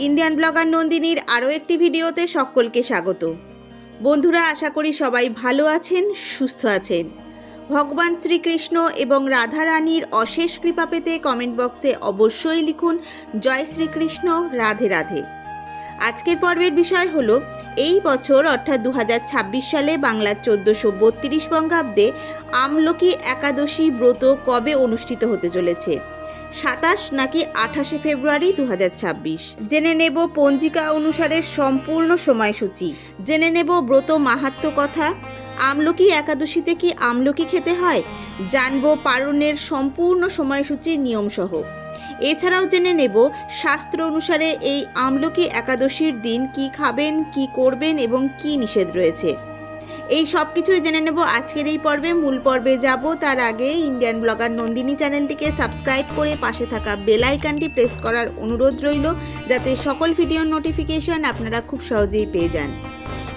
Indian blogger নন্দিনীর আরও একটি ভিডিওতে সকলকে স্বাগত। বন্ধুরা, আশা করি সবাই ভালো আছেন, সুস্থ আছেন। ভগবান শ্রীকৃষ্ণ এবং রাধা রানীর অশেষ কৃপা পেতে কমেন্ট বক্সে অবশ্যই লিখুন জয় শ্রীকৃষ্ণ, রাধে রাধে। আজকের পর্বের বিষয় হলো এই বছর অর্থাৎ 2026 সালে বাংলার 1432 বঙ্গাব্দে আমলকি একাদশী ব্রত কবে অনুষ্ঠিত হতে চলেছে, 27 নাকি 28 ফেব্রুয়ারি 2026। জেনে নেব পঞ্জিকা অনুসারে সম্পূর্ণ সময়সূচি, জেনে নেব ব্রত মাহাত্ম্য কথা, আমলকি একাদশীতে কি আমলকি খেতে হয়, জানবো পারণের সম্পূর্ণ সময়সূচির নিয়মসহ। এছাড়াও জেনে নেব শাস্ত্র অনুসারে এই আমলকি একাদশীর দিন কি খাবেন, কি করবেন এবং কি নিষেধ রয়েছে। এই সব কিছুই জেনে নেব আজকের এই পর্বে। মূল পর্বে যাব তার আগে ইন্ডিয়ান ব্লগার নন্দিনী চ্যানেলটিকে সাবস্ক্রাইব করে পাশে থাকা বেল আইকনটি প্রেস করার অনুরোধ রইল, যাতে সকল ভিডিওর নোটিফিকেশন আপনারা খুব সহজেই পেয়ে যান।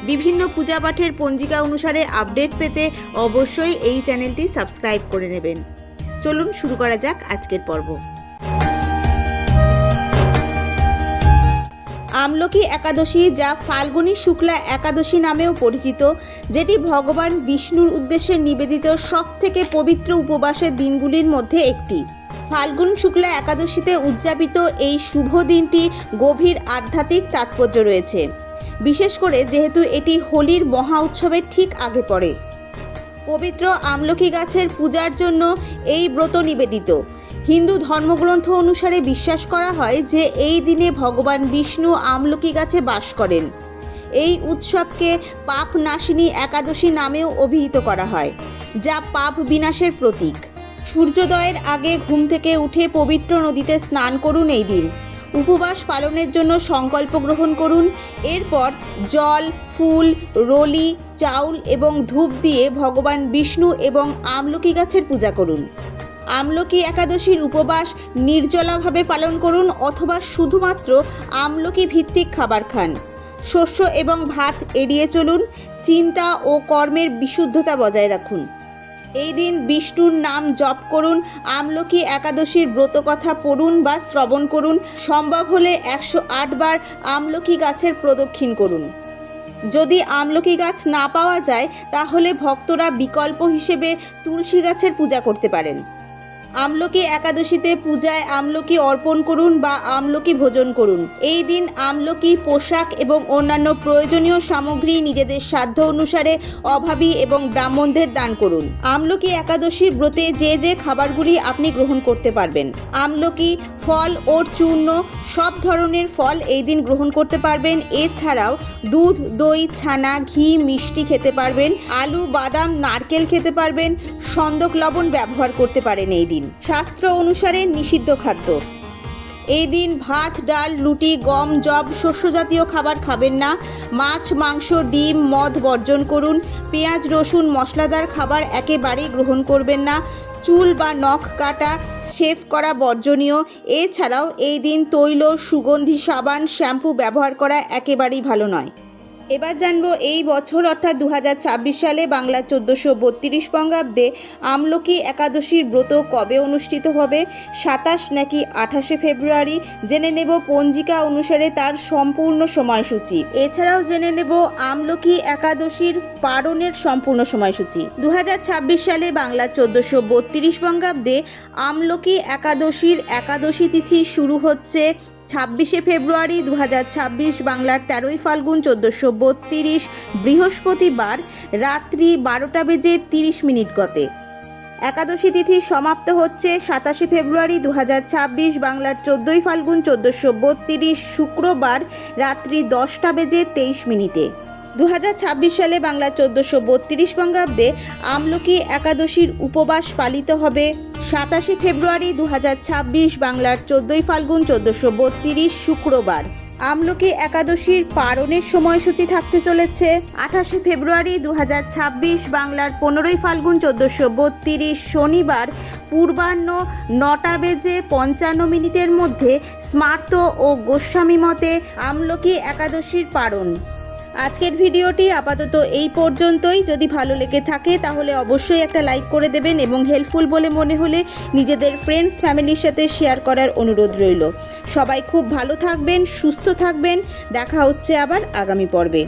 বিভিন্ন পূজা পাঠের পঞ্জিকা অনুসারে আপডেট পেতে অবশ্যই এই চ্যানেলটি সাবস্ক্রাইব করে নেবেন। চলুন শুরু করা যাক আজকের পর্ব। আমলকি একাদশী, যা ফাল্গুনী শুক্লা একাদশী নামেও পরিচিত, যেটি ভগবান বিষ্ণুর উদ্দেশ্যে নিবেদিত সবথেকে পবিত্র উপবাসের দিনগুলির মধ্যে একটি। ফাল্গুন শুক্লা একাদশীতে উদযাপিত এই শুভ দিনটি গভীর আধ্যাত্মিক তাৎপর্য রয়েছে, বিশেষ করে যেহেতু এটি হোলির মহা উৎসবের ঠিক আগে পড়ে। পবিত্র আমলকি গাছের পূজার জন্য এই ব্রত নিবেদিত। হিন্দু ধর্মগ্রন্থ অনুসারে বিশ্বাস করা হয় যে এই দিনে ভগবান বিষ্ণু আমলকি গাছে বাস করেন। এই উৎসবকে পাপ নাশিনী একাদশী নামেও অভিহিত করা হয়, যা পাপ বিনাশের প্রতীক। সূর্যোদয়ের আগে ঘুম থেকে উঠে পবিত্র নদীতে স্নান করুন এই দিন। উপবাস পালনের জন্য সংকল্প গ্রহণ করুন। এরপর জল, ফুল, রলি, চাউল এবং ধূপ দিয়ে ভগবান বিষ্ণু এবং আমলকি গাছের পূজা করুন। আমলকি একাদশীর উপবাস নির্জলাভাবে পালন করুন অথবা শুধুমাত্র আমলকি ভিত্তিক খাবার খান। শস্য এবং ভাত এড়িয়ে চলুন। চিন্তা ও কর্মের বিশুদ্ধতা বজায় রাখুন। এই দিন বিষ্ণুর নাম জপ করুন। আমলকি একাদশীর ব্রতকথা পড়ুন বা শ্রবণ করুন। সম্ভব হলে 108 বার আমলকি গাছের প্রদক্ষিণ করুন। যদি আমলকি গাছ না পাওয়া যায়, তাহলে ভক্তরা বিকল্প হিসেবে তুলসী গাছের পূজা করতে পারেন। আমলকি একাদশীতে পূজায় আমলকি অর্পণ করুন বা আমলকি ভোজন করুন। এই দিন আমলকি, পোশাক এবং অন্যান্য প্রয়োজনীয় সামগ্রী নিজেদের সাধ্য অনুসারে অভাবী এবং ব্রাহ্মণদের দান করুন। আমলকি একাদশীর ব্রতে যে যে খাবারগুলি আপনি গ্রহণ করতে পারবেন: আমলকি, ফল ও চূর্ণ, সব ধরনের ফল এই দিন গ্রহণ করতে পারবেন। এছাড়াও দুধ, দই, ছানা, ঘি, মিষ্টি খেতে পারবেন। আলু, বাদাম, নারকেল খেতে পারবেন। সন্দক লবণ ব্যবহার করতে পারেন এই দিন। শাস্ত্র অনুসারে নিষিদ্ধ খাদ্য: এই দিন ভাত, ডাল, রুটি, গম, যব, শস্য জাতীয় খাবার খাবেন না। মাছ, মাংস, ডিম, মদ বর্জন করুন। পেঁয়াজ, রসুন, মশলাদার খাবার একেবারেই গ্রহণ করবেন না। চুল বা নখ কাটা, শেভ করা বর্জনীয়। এছাড়াও এই দিন তৈল, সুগন্ধি সাবান, শ্যাম্পু ব্যবহার করা একেবারেই ভালো নয়। এবার জানবো এই বছর অর্থাৎ 2026 সালে বাংলা 1432 বঙ্গাব্দে আমলকি একাদশীর ব্রত কবে অনুষ্ঠিত হবে, 27 নাকি 28 ফেব্রুয়ারি। জেনে নেব পঞ্জিকা অনুসারে তার সম্পূর্ণ সময়সূচি। এছাড়াও জেনে নেব আমলকি একাদশীর পারণের সম্পূর্ণ সময়সূচি। 2026 সালে বাংলা 1432 বঙ্গাব্দে আমলকি একাদশীর একাদশী তিথি শুরু হচ্ছে 26 ফেব্রুয়ারি 2026, বাংলার 13ই ফাল্গুন 1432 বৃহস্পতিবার রাত্রি 12:30 গতে। একাদশী তিথি সমাপ্ত হচ্ছে 27 ফেব্রুয়ারি 2026, বাংলার 14ই ফাল্গুন 1432 শুক্রবার রাত্রি 10:23। 2026 সালে বাংলা 1432 বঙ্গাব্দে আমলকি একাদশীর উপবাস পালিত হবে 27 ফেব্রুয়ারি 2026, বাংলার 14ই ফাল্গুন 1432 শুক্রবার। আমলকি একাদশীর পারণের সময়সূচি থাকতে চলেছে 28 ফেব্রুয়ারি 2026, বাংলার 15ই ফাল্গুন 1432 শনিবার পূর্বাহ্ন 9:55 মধ্যে স্মার্ত ও গোস্বামী মতে আমলকি একাদশীর পারণ। আজকের ভিডিওটি আপাতত এই পর্যন্তই। যদি ভালো লেগে থাকে তাহলে অবশ্যই একটা লাইক করে দেবেন এবং হেল্পফুল বলে মনে হলে নিজেদের ফ্রেন্ডস ফ্যামিলির সাথে শেয়ার করার অনুরোধ রইল। সবাই খুব ভালো থাকবেন, সুস্থ থাকবেন। দেখা হচ্ছে আবার আগামী পর্বে।